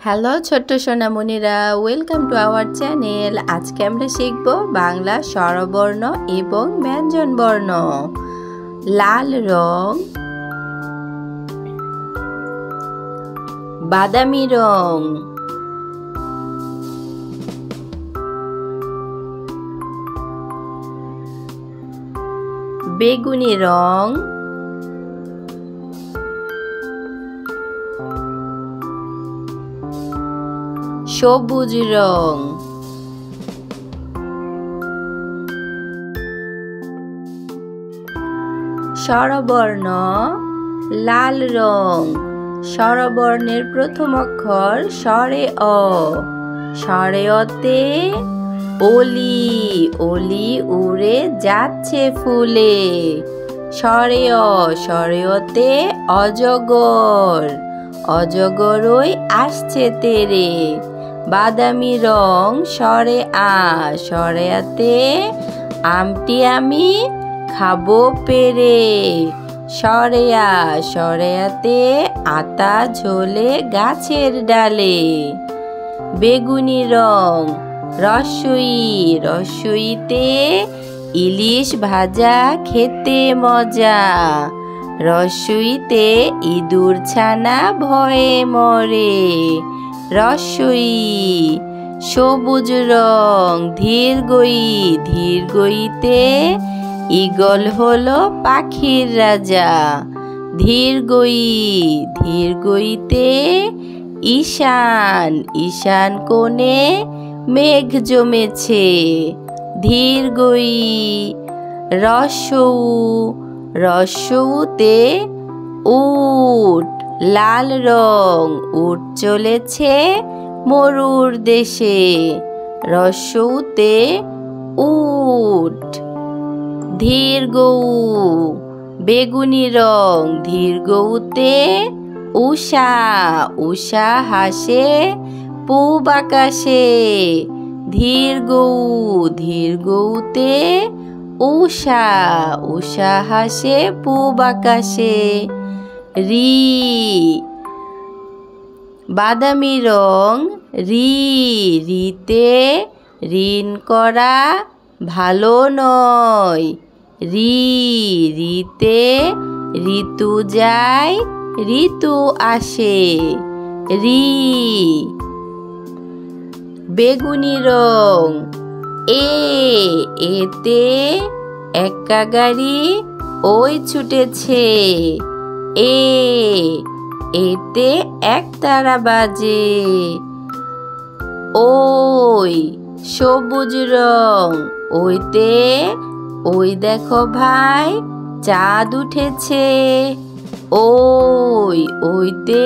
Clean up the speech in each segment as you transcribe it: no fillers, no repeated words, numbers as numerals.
Hello ছোট্ট সোনামণিরা, welcome to our channel. আজকে আমরা শিখব বাংলা স্বরবর্ণ এবং ব্যঞ্জনবর্ণ। লাল রং, বাদামি রং, বেগুনি রং, সবুজ রং, স্বরবর্ণ লাল রং। স্বরবর্ণের প্রথম অক্ষর স্বরে অ। স্বরে অতে অলি, অলি উড়ে যাচ্ছে ফুলে। স্বরে অ, স্বরে অতে অজগর, অজগর ওই আসছে তেরে। বাদামি রং স্বরে আ। স্বরে আতে আমটি আমি খাবো পেরে। স্বরে আ, স্বরে আতে আতা ঝোলে গাছের ডালে। বেগুনি রং রস্যই, রস্যইতে ইলিশ ভাজা খেতে মজা। রস্যইতে ইঁদুর ছানা ভয়ে মরে। রস্যই। সবুজ রং ধীরগই, ধীরগইতে ঈগল হলো পাখির রাজা। ধীরগই, ধীরগইতে ঈশান, ঈশান কোণে মেঘ জমেছে। ধীরগই। রস্যৌ, রস্যৌতে উট, লাল রং উট চলেছে মরুর দেশে। রস্যৌতে উট। ধীরগৌ, বেগুনি রং ধীরগৌতে উষা, উষা হাসে পূব আকাশে। ধীরগৌ, ধীরগৌতে উষা, উষা হাসে পূব আকাশে। রি, বাদামি রং রি, রিতে ঋণ করা ভালো নয়। রি, রিতে ঋতু যায় ঋতু আসে। রি। বেগুনি রং এ, এতে এক্কা গাড়ি ওই ছুটেছে। এ, এতে একতারা বাজে। ওই, সবুজ রং ওইতে ওই দেখো ভাই চাঁদ উঠেছে। ওই, ওইতে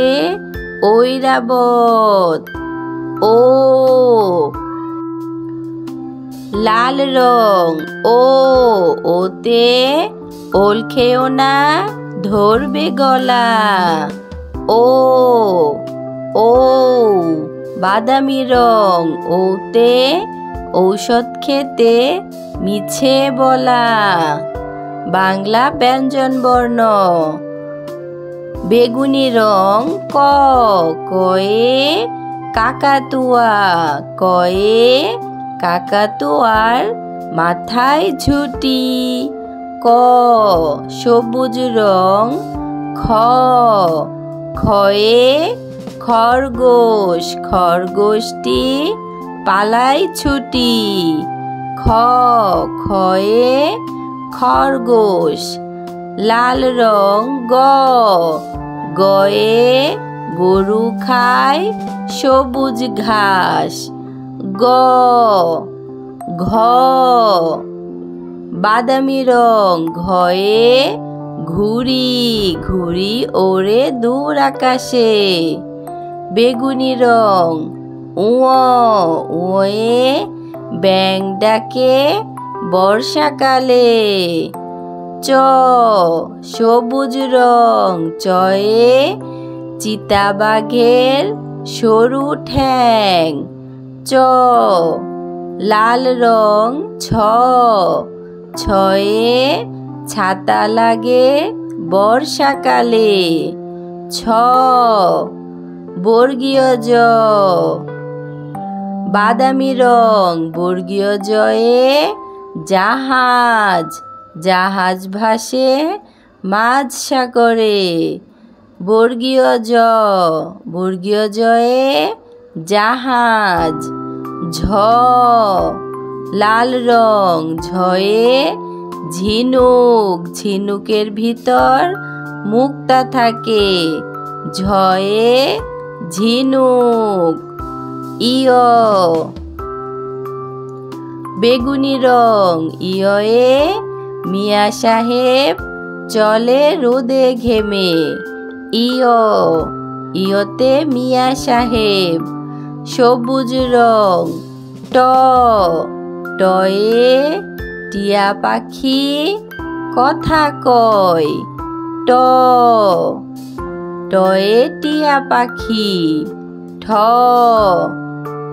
ঐরাবত। ও, লাল রং ও, ওতে ওল খেও না ধরবে গলা। ও, ও, বাদামি রং ওতে ঔষধ খেতে মিছে বলা। বাংলা ব্যঞ্জনবর্ণ। বেগুনি রং ক, কয়ে কাকাতুয়া, কয়ে কাকাতুয়ার মাথায় ঝুঁটি। ক, সবুজ রং খ, খয়ে খরগোশ, খরগোশটি পালাই ছুটি। খ, খয়ে খরগোশ। লাল রং গ, গয়ে গরু খায় সবুজ ঘাস। গ, ঘ, বাদামি রং ঘয়ে ঘুড়ি, ঘুড়ি ওড়ে দূর আকাশে। বেগুনি রং উঁ, উঁয়ে ব্যাঙ ডাকে বর্ষাকালে। চ, সবুজ রং চয়ে চিতাবাঘের সরু ঠ্যাং। চ, লাল রং ছ, ছয়ে ছাতা লাগে বর্ষাকালে। ছ, বর্গীয় জ। বাদামি রং বর্গীয় জয়ে জাহাজ, জাহাজ ভাসে মাঝ সাগরে। বর্গীয় জ, বর্গীয় জয়ে জাহাজ। ঝ, লাল রং ঝয়ে ঝিনুক, ঝিনুকের ভিতর মুক্তা থাকে। ঝয়ে ঝিনুক। ইয়, বেগুনি রং ইয়ে মিয়া সাহেব চলে রোদে ঘেমে। ইয়, ইয়তে মিয়া সাহেব। সবুজ রং ট, টয়ে টিয়া পাখি কথা কয়। ট, টয়ে টিয়া পাখি। ঠ,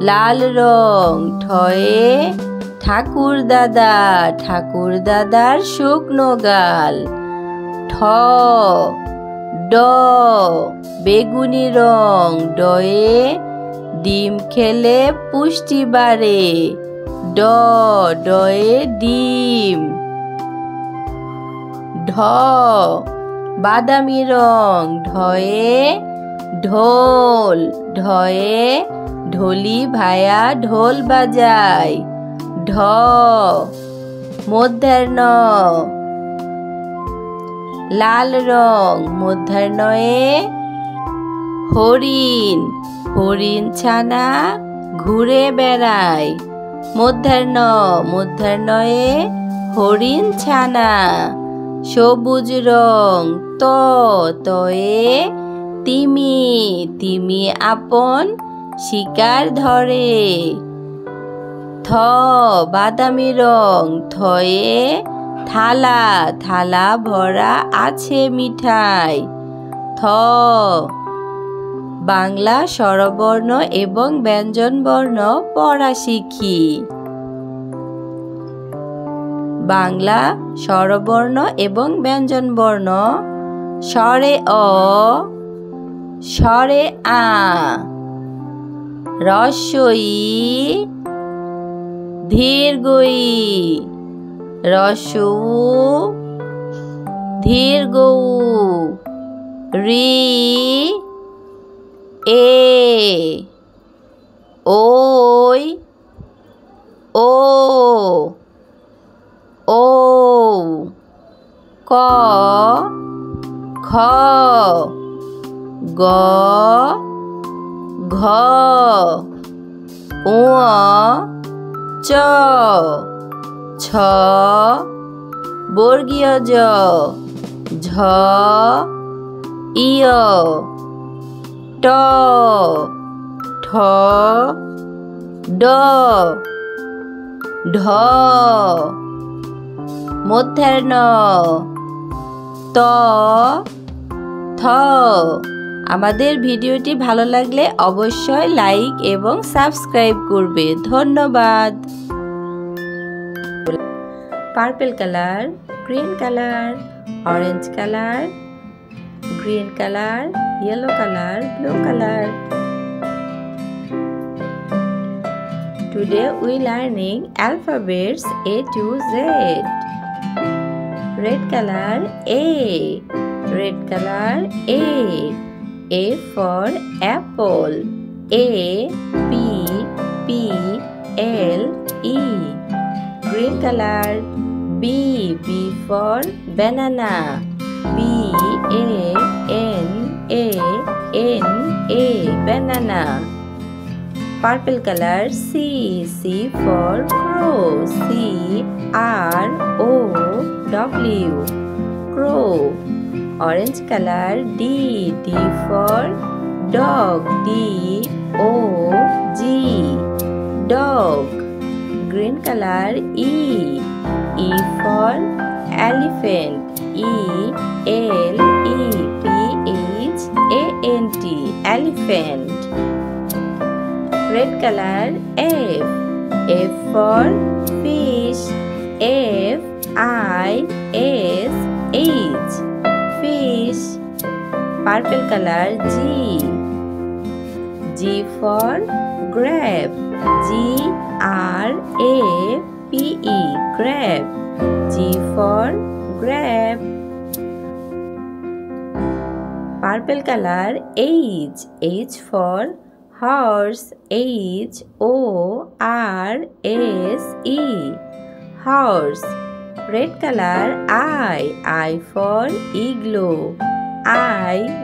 লাল রং ঠয়ে ঠাকুর দাদা, ঠাকুর দাদার শুকনো গাল। ঠ, ড, বেগুনি রং ডয়ে ডিম খেলে পুষ্টি বাড়ে। ড, ডয়ে ডিম। ঢ, বাদামি রং ঢয়ে ঢোল, ঢয়ে ঢোলি ভায়া ঢোল বাজায়। ঢ, মধ্যাহ্ন লাল রং মধ্যাহ্নয়ে হরিণ, হরিণ ছানা ঘুরে বেড়ায়। মধ্যাহ্ন, মধ্যাহ্নয়ে হরিণ ছানা। সবুজ রং ত, তয়ে তিমি, তিমি আপন শিকার ধরে। থ, বাদামি রং থয়ে থালা, থালা ভরা আছে মিঠাই। থ, বাংলা স্বরবর্ণ এবং ব্যঞ্জনবর্ণ পড়া শিখি। বাংলা স্বরবর্ণ এবং ব্যঞ্জনবর্ণ। স্বরে অ, স্বরে আ, হ্রস্ব ই, দীর্ঘ ই, হ্রস্ব উ, দীর্ঘ উ, রি, এ, ওই, ও, ও, ক, খ, গ, ঘ, ঙ, চ, ছ, বর্গীয় জ, ঝ, ইয়, ট, ঠ, ড, ঢ, মধ্যাহ্ন ত, থ। আমাদের ভিডিওটি ভালো লাগলে অবশ্যই লাইক এবং সাবস্ক্রাইব করবে। ধন্যবাদ। Purple colour, green colour, orange colour, green colour, yellow colour, blue colour. Today we learning alphabets A to Z. Red color A, red color A. A for apple. A, P, P, L, E. Green color B, B for banana. B, A, N, A, N, A, banana. Purple color C, C for crow. C, R, O, W, crow. Orange color D, D for dog. D, O, G, dog. Green color E, E for elephant. E, L, E, P, H, A, N, T, elephant. Red color F, F for fish. F, I, S, H, fish. Purple color G, G for grape. G-R-A-P-E, grape. G for grape. Purple color, H. H for horse. H-O-R-S-E, horse. Red color, I. I for igloo. I-G-L-O,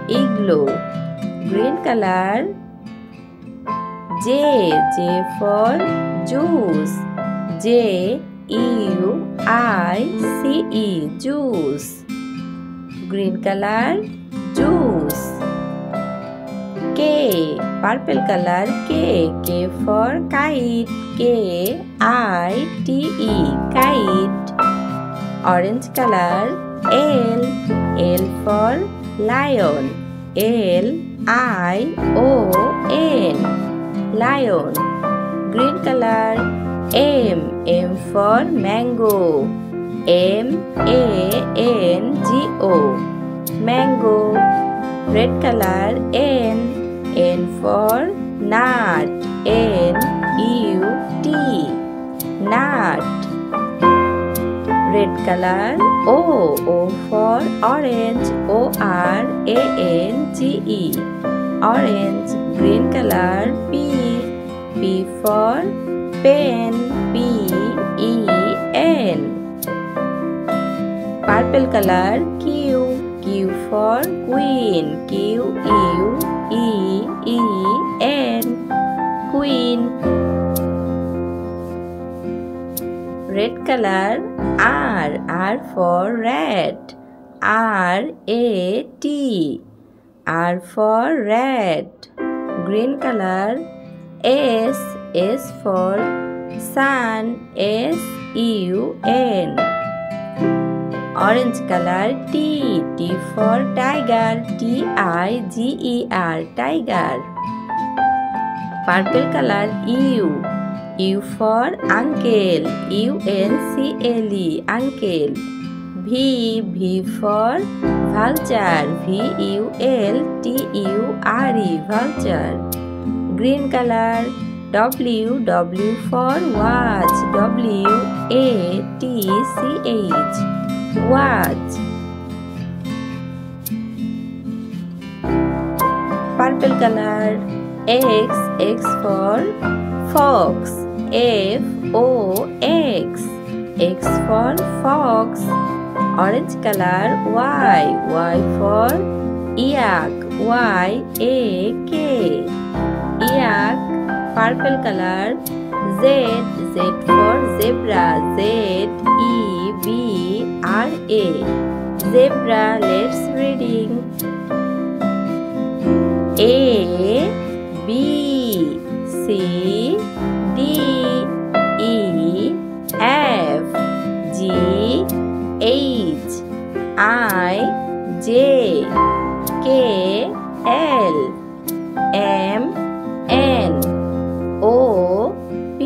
igloo. Green color, J. J for juice. J-U-I-C-E, juice. Green color, juice. K. Purple color, K. K for kite. K-I-T-E, kite. Orange color, L. L for lion. L-I-O-N, lion. Green color, M. M for mango. M-A-N-G-O, mango. Red color, N. N for nut. N-U-T, nut. Red color, O. O for orange. O-R-A-N-G-E, orange. Green color, P. P for pen. P-E-N. Purple color, Q. Q for queen. Q-U-E-E-N, queen. Red color, R. R for rat. R-A-T, R for rat. Green color, S. S for sun. S-U-N. Orange color, T. T for tiger. T-I-G-E-R, tiger. Purple color, U. U for uncle. U-N-C-L-E, uncle. V. V for vulture. V-U-L-T-U-R-E, vulture. Green color, W. W for watch. W-A-T-C-H, watch. Purple color, X. X for fox. F-O-X, X for fox. Orange color, Y. Y for yak. Y-A-K, yak. Purple color, Z. Z for zebra. Z-E-B-R-A, zebra. Let's reading. A, B, C, D, E, F, G, H, I, J, K, L, M, N, O, P,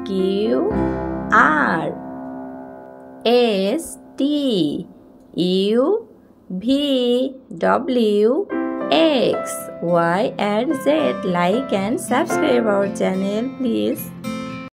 Q, R, S, T, U, V, W, X, Y and Z. Like and subscribe our channel please.